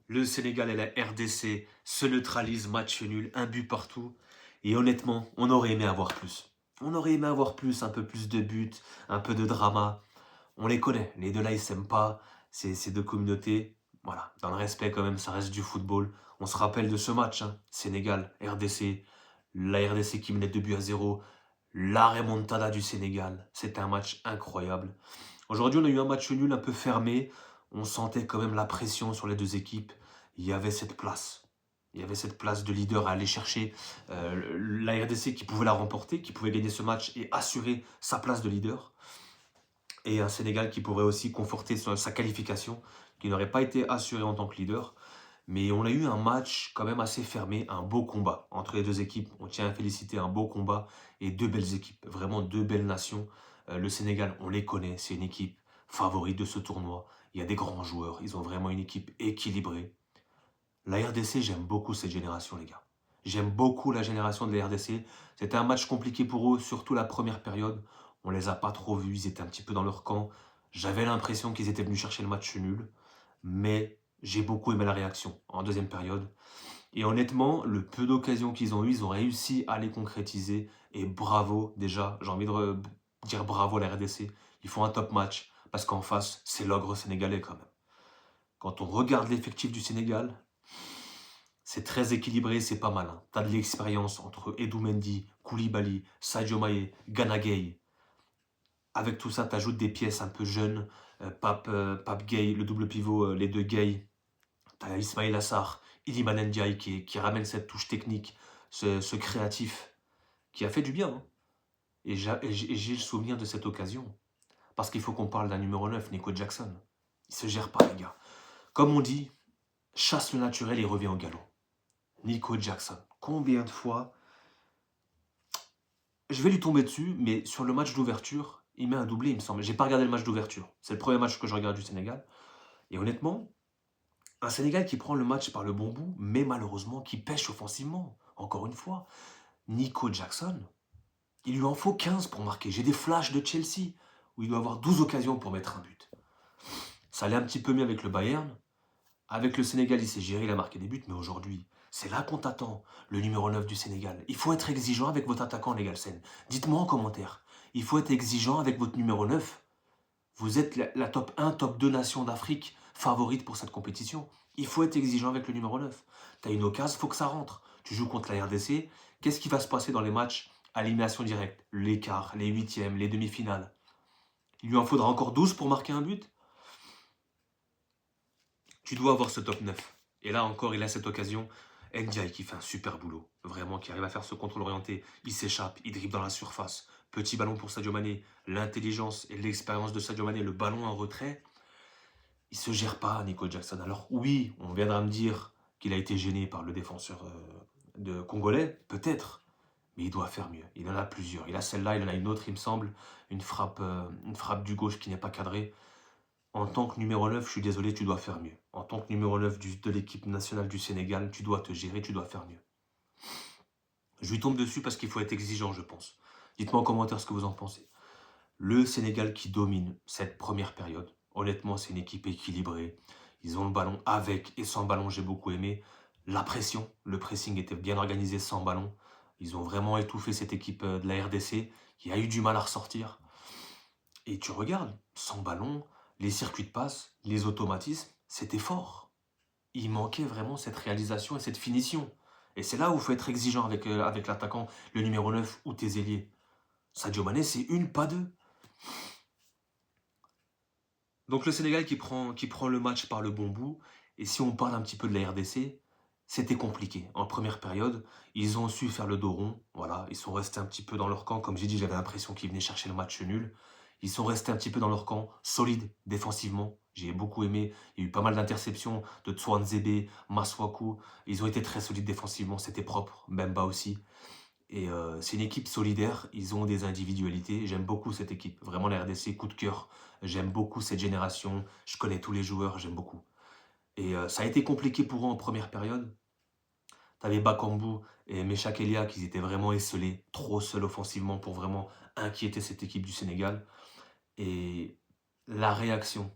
Le Sénégal et la RDC se neutralisent, match nul, un but partout. Et honnêtement, on aurait aimé avoir plus. On aurait aimé avoir plus, un peu plus de buts, un peu de drama. On les connaît, les deux là ils s'aiment pas, c'est ces deux communautés. Voilà, dans le respect quand même, ça reste du football. On se rappelle de ce match, hein. Sénégal, RDC, la RDC qui menait 2 buts à 0, la remontada du Sénégal. C'était un match incroyable. Aujourd'hui, on a eu un match nul un peu fermé. On sentait quand même la pression sur les deux équipes. Il y avait cette place. Il y avait cette place de leader à aller chercher. La RDC qui pouvait la remporter, qui pouvait gagner ce match et assurer sa place de leader. Et un Sénégal qui pourrait aussi conforter sa qualification, qui n'aurait pas été assuré en tant que leader. Mais on a eu un match quand même assez fermé, un beau combat entre les deux équipes. On tient à féliciter un beau combat et deux belles équipes, vraiment deux belles nations. Le Sénégal, on les connaît, c'est une équipe favorite de ce tournoi. Il y a des grands joueurs, ils ont vraiment une équipe équilibrée. La RDC, j'aime beaucoup cette génération, les gars. J'aime beaucoup la génération de la RDC. C'était un match compliqué pour eux, surtout la première période. On les a pas trop vus, ils étaient un petit peu dans leur camp. J'avais l'impression qu'ils étaient venus chercher le match nul. Mais j'ai beaucoup aimé la réaction en deuxième période. Et honnêtement, le peu d'occasions qu'ils ont eues, ils ont réussi à les concrétiser. Et bravo, déjà, j'ai envie de dire bravo à la RDC. Ils font un top match parce qu'en face, c'est l'ogre sénégalais quand même. Quand on regarde l'effectif du Sénégal, c'est très équilibré, c'est pas mal. Hein. Tu as de l'expérience entre Edou Mendy, Koulibaly, Sadio Maé, Gana Gueye. Avec tout ça, tu ajoutes des pièces un peu jeunes. Pape Gueye, le double pivot, les deux Gueye. Tu as Ismail Assar, Iliman Ndiaye qui ramène cette touche technique, ce créatif, qui a fait du bien. Hein. Et j'ai le souvenir de cette occasion. Parce qu'il faut qu'on parle d'un numéro 9, Nico Jackson. Il se gère pas, les gars. Comme on dit, chasse le naturel et revient au galop. Nico Jackson. Combien de fois je vais lui tomber dessus, mais sur le match d'ouverture, il met un doublé, il me semble. J'ai pas regardé le match d'ouverture. C'est le premier match que je regarde du Sénégal. Et honnêtement, un Sénégal qui prend le match par le bon bout, mais malheureusement qui pêche offensivement. Encore une fois, Nico Jackson, il lui en faut 15 pour marquer. J'ai des flashs de Chelsea où il doit avoir 12 occasions pour mettre un but. Ça allait un petit peu mieux avec le Bayern. Avec le Sénégal, il s'est géré, il a marqué des buts, mais aujourd'hui, c'est là qu'on t'attend, le numéro 9 du Sénégal. Il faut être exigeant avec votre attaquant, les Galsen. Dites-moi en commentaire. Il faut être exigeant avec votre numéro 9. Vous êtes la top 1, top 2 nation d'Afrique favorite pour cette compétition. Il faut être exigeant avec le numéro 9. Tu as une occasion, il faut que ça rentre. Tu joues contre la RDC. Qu'est-ce qui va se passer dans les matchs à élimination directe? Les quarts, les huitièmes, les demi-finales. Il lui en faudra encore 12 pour marquer un but. Tu dois avoir ce top 9. Et là encore, il a cette occasion. Ndiaye qui fait un super boulot. Vraiment, qui arrive à faire ce contrôle orienté. Il s'échappe, il dribble dans la surface. Petit ballon pour Sadio Mané. L'intelligence et l'expérience de Sadio Mané. Le ballon en retrait. Il se gère pas, Nico Jackson. Alors oui, on viendra me dire qu'il a été gêné par le défenseur de congolais. Peut-être. Mais il doit faire mieux. Il en a plusieurs. Il a celle-là, il en a une autre, il me semble. Une frappe du gauche qui n'est pas cadrée. En tant que numéro 9, je suis désolé, tu dois faire mieux. En tant que numéro 9 de l'équipe nationale du Sénégal, tu dois te gérer, tu dois faire mieux. Je lui tombe dessus parce qu'il faut être exigeant, je pense. Dites-moi en commentaire ce que vous en pensez. Le Sénégal qui domine cette première période. Honnêtement, c'est une équipe équilibrée. Ils ont le ballon avec et sans ballon, j'ai beaucoup aimé. La pression, le pressing était bien organisé sans ballon. Ils ont vraiment étouffé cette équipe de la RDC qui a eu du mal à ressortir. Et tu regardes, sans ballon, les circuits de passe, les automatismes, c'était fort. Il manquait vraiment cette réalisation et cette finition. Et c'est là où il faut être exigeant avec l'attaquant, le numéro 9 ou tes ailiers. Sadio Mané, c'est une, pas deux. Donc le Sénégal qui prend le match par le bon bout. Et si on parle un petit peu de la RDC, c'était compliqué. En première période, ils ont su faire le dos rond. Voilà, ils sont restés un petit peu dans leur camp. Comme j'ai dit, j'avais l'impression qu'ils venaient chercher le match nul. Ils sont restés un petit peu dans leur camp, solides défensivement. J'ai beaucoup aimé. Il y a eu pas mal d'interceptions de Tsoanzebe, Maswaku. Ils ont été très solides défensivement. C'était propre. Bemba aussi. Et c'est une équipe solidaire. Ils ont des individualités. J'aime beaucoup cette équipe. Vraiment, la RDC, coup de cœur. J'aime beaucoup cette génération. Je connais tous les joueurs. J'aime beaucoup. Et ça a été compliqué pour eux en première période. T'avais Bakambu et Meshak Elia qui étaient vraiment esselés, trop seuls offensivement pour vraiment inquiéter cette équipe du Sénégal. Et la réaction.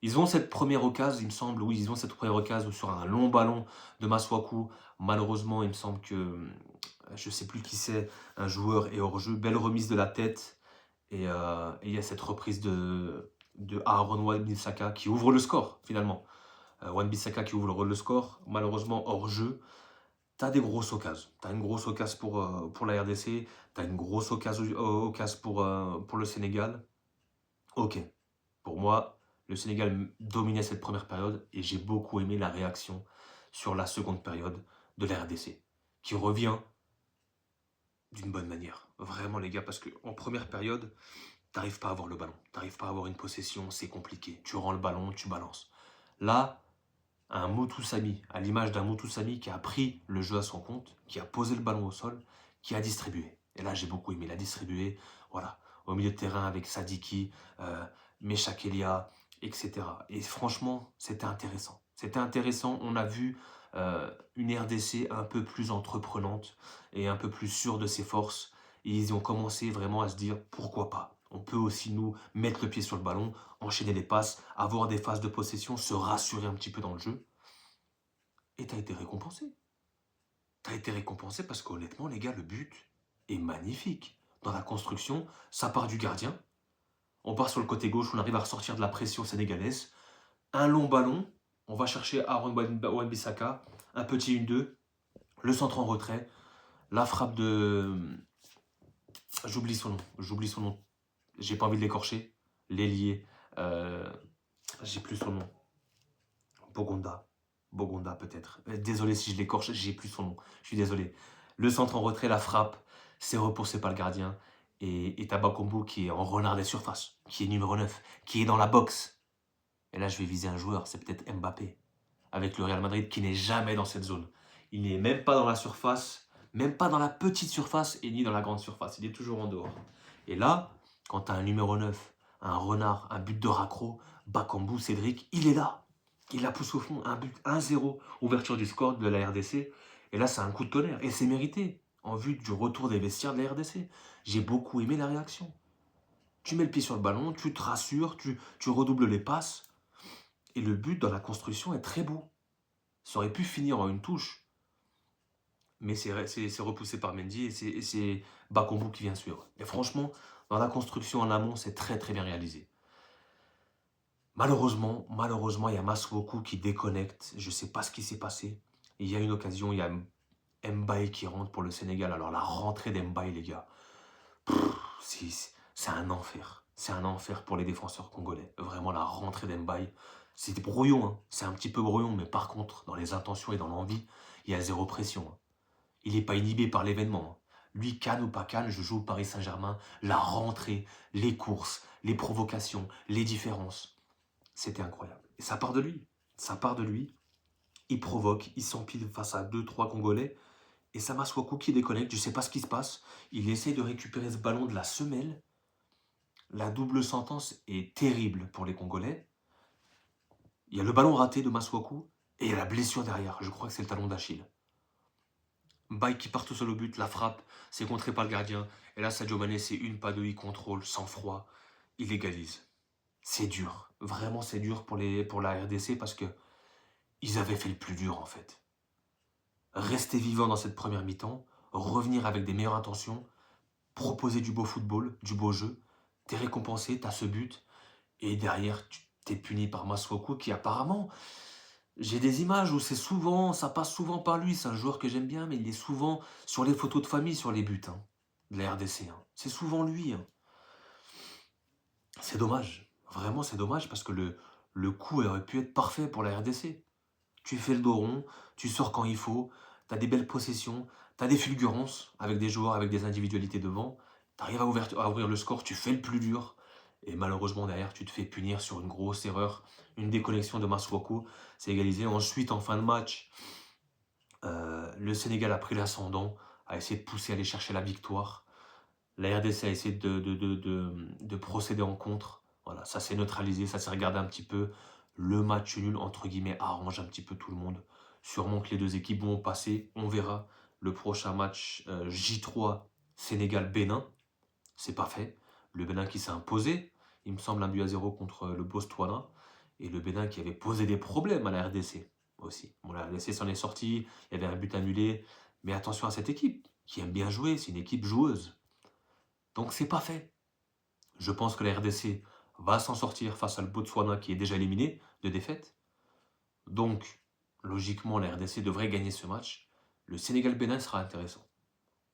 Ils ont cette première occasion, il me semble, oui, ils ont cette première occasion sur un long ballon de Masuaku. Malheureusement, il me semble que, je ne sais plus qui c'est, un joueur est hors jeu. Belle remise de la tête. Et il y a cette reprise de Aaron Wan-Bissaka qui ouvre le score, finalement. Wan-Bissaka qui ouvre le score, malheureusement hors jeu. Tu as des grosses occasions. Tu as une grosse occasion pour la RDC. Tu as une grosse occasion pour le Sénégal. Ok. Pour moi, le Sénégal dominait cette première période et j'ai beaucoup aimé la réaction sur la seconde période de la RDC, qui revient d'une bonne manière. Vraiment, les gars, parce qu'en première période, t'arrives pas à avoir le ballon. T'arrives pas à avoir une possession, c'est compliqué. Tu rends le ballon, tu balances. Là, un Moutou Samy, à l'image d'un Moutou Samy qui a pris le jeu à son compte, qui a posé le ballon au sol, qui a distribué. Et là, j'ai beaucoup aimé. Il a distribué, voilà, au milieu de terrain avec Sadiki, Meshak Elia, etc. Et franchement, c'était intéressant. C'était intéressant. On a vu une RDC un peu plus entreprenante et un peu plus sûre de ses forces. Et ils ont commencé vraiment à se dire, pourquoi pas? On peut aussi nous mettre le pied sur le ballon, enchaîner les passes, avoir des phases de possession, se rassurer un petit peu dans le jeu. Et tu as été récompensé. Tu as été récompensé parce qu'honnêtement, les gars, le but est magnifique. Dans la construction, ça part du gardien. On part sur le côté gauche, on arrive à ressortir de la pression sénégalaise. Un long ballon, on va chercher Aaron Wan-Bissaka, un petit 1-2, le centre en retrait, la frappe de... J'oublie son nom. J'ai pas envie de l'écorcher. L'ailier, j'ai plus son nom. Bogonda peut-être. Désolé si je l'écorche, j'ai plus son nom. Je suis désolé. Le centre en retrait, la frappe, c'est repoussé par le gardien. Et Tabakombo qui est en renard des surfaces, qui est numéro 9, qui est dans la boxe. Et là, je vais viser un joueur, c'est peut-être Mbappé, avec le Real Madrid qui n'est jamais dans cette zone. Il n'est même pas dans la surface, même pas dans la petite surface et ni dans la grande surface. Il est toujours en dehors. Et là, quand tu as un numéro 9, un renard, un but de raccro, Bakambu, Cédric, il est là. Il la pousse au fond, un but 1-0, ouverture du score de la RDC. Et là, c'est un coup de tonnerre. Et c'est mérité, en vue du retour des vestiaires de la RDC. J'ai beaucoup aimé la réaction. Tu mets le pied sur le ballon, tu te rassures, tu redoubles les passes. Et le but dans la construction est très beau. Ça aurait pu finir en une touche. Mais c'est repoussé par Mendy et c'est Bakambu qui vient suivre. Et franchement, dans la construction en amont, c'est très très bien réalisé. Malheureusement, il y a Masuaku qui déconnecte. Je ne sais pas ce qui s'est passé. Il y a une occasion, il y a Mbaye qui rentre pour le Sénégal. Alors la rentrée d'Mbaye, les gars, c'est un enfer. C'est un enfer pour les défenseurs congolais. Vraiment, la rentrée d'Mbaye, c'est brouillon. Hein. C'est un petit peu brouillon, mais par contre, dans les intentions et dans l'envie, il y a zéro pression. Hein. Il n'est pas inhibé par l'événement. Hein. Lui, canne ou pas canne, je joue au Paris Saint-Germain. La rentrée, les courses, les provocations, les différences. C'était incroyable. Et ça part de lui. Ça part de lui. Il provoque, il s'empile face à 2-3 Congolais. Et ça Masuaku qui déconnecte, je ne sais pas ce qui se passe. Il essaye de récupérer ce ballon de la semelle. La double sentence est terrible pour les Congolais. Il y a le ballon raté de Masuaku et il y a la blessure derrière. Je crois que c'est le talon d'Achille. Baye qui part tout seul au but, la frappe, c'est contré par le gardien. Et là, Sadio Mané, c'est une, pas deux, il contrôle, sans froid. Il égalise. C'est dur. Vraiment, c'est dur pour la RDC parce que ils avaient fait le plus dur, en fait. Rester vivant dans cette première mi-temps, revenir avec des meilleures intentions, proposer du beau football, du beau jeu, t'es récompensé, t'as ce but, et derrière, tu t'es puni par Masuaku qui apparemment, j'ai des images où ça passe souvent par lui, c'est un joueur que j'aime bien, mais il est souvent sur les photos de famille, sur les buts de la RDC. C'est souvent lui. C'est dommage, vraiment c'est dommage parce que le coup aurait pu être parfait pour la RDC. Tu fais le dos rond, tu sors quand il faut, tu as des belles possessions, tu as des fulgurances avec des joueurs, avec des individualités devant, tu arrives à ouvrir le score, tu fais le plus dur, et malheureusement derrière tu te fais punir sur une grosse erreur, une déconnexion de Masuaku, c'est égalisé. Ensuite en fin de match, le Sénégal a pris l'ascendant, a essayé de pousser, aller chercher la victoire. La RDC a essayé de procéder en contre. Voilà, ça s'est neutralisé, ça s'est regardé un petit peu. Le match nul, entre guillemets, arrange un petit peu tout le monde. Sûrement que les deux équipes vont passer. On verra le prochain match J3 Sénégal-Bénin. C'est pas fait. Le Bénin qui s'est imposé, il me semble, 1-0 contre le Botswana. Et le Bénin qui avait posé des problèmes à la RDC aussi. Bon, la RDC s'en est sortie, il y avait un but annulé. Mais attention à cette équipe qui aime bien jouer, c'est une équipe joueuse. Donc c'est pas fait. Je pense que la RDC va s'en sortir face à le Botswana qui est déjà éliminé de défaite. Donc, logiquement, la RDC devrait gagner ce match. Le Sénégal-Bénin sera intéressant.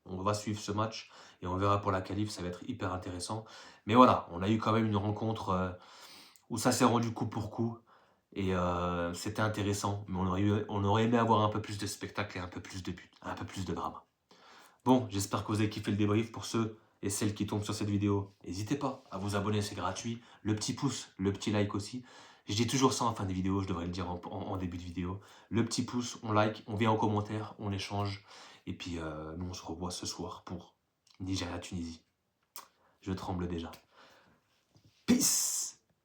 On va suivre ce match et on verra pour la qualif, ça va être hyper intéressant. Mais voilà, on a eu quand même une rencontre où ça s'est rendu coup pour coup. Et c'était intéressant, mais on aurait aimé avoir un peu plus de spectacle et un peu plus de buts, un peu plus de drama. Bon, j'espère que vous avez kiffé le débrief. Pour ceux et celles qui tombent sur cette vidéo, n'hésitez pas à vous abonner, c'est gratuit. Le petit pouce, le petit like aussi. Je dis toujours ça en fin de vidéo, je devrais le dire en début de vidéo. Le petit pouce, on like, on vient en commentaire, on échange. Et puis nous on se revoit ce soir pour Nigeria-Tunisie. Je tremble déjà. Peace!